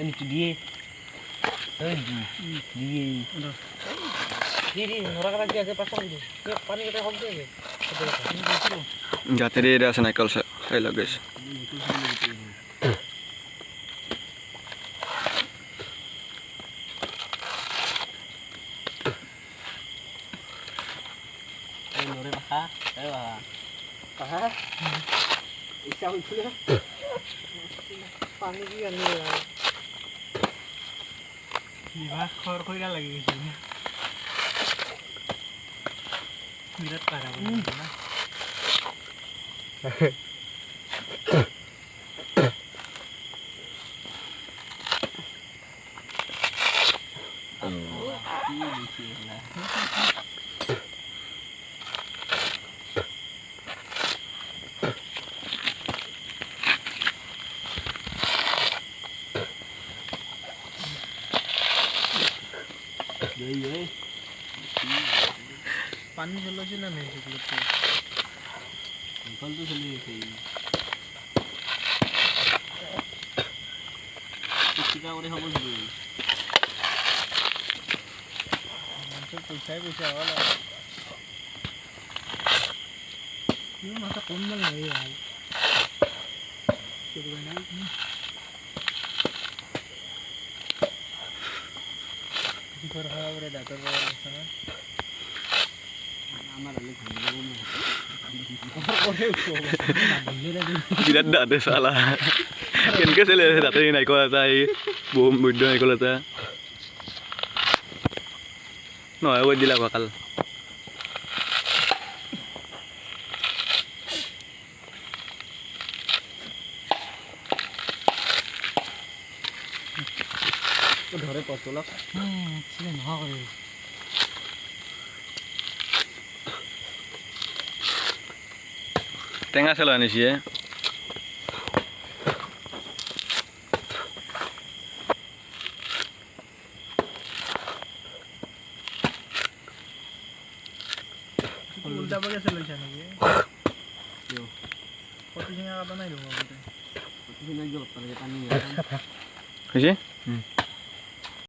itu dia. Dia orang kata dia pasang gitu. Dia panik kita hok deh. Jati dia ada naikal saya lah guys. Nore paha, paha. Isau itu ya. Panik kan dia. Iya, khor lagi di sini. Berat parah benar. पानी चलो जी ना नहीं चलो तो निकल तो चले सही कितना और हम बोल तो पैसा वाला ये माता कौन बन रही है यार चलो ना किधर है वो डाक्टर वाला sana Tidak ada salah. Kan ke sele data ni naik kola saya. Bom muda naik kola saya. No, aku jila bakal. ধরে পচলক ছিলেন হয় Tengah salah ni sih ya. উল্টা পাকে চলাইছা নাকি কিয় কত সিঙা কাটা নাই ৰব কত সিঙা জল পালে পানী Sih?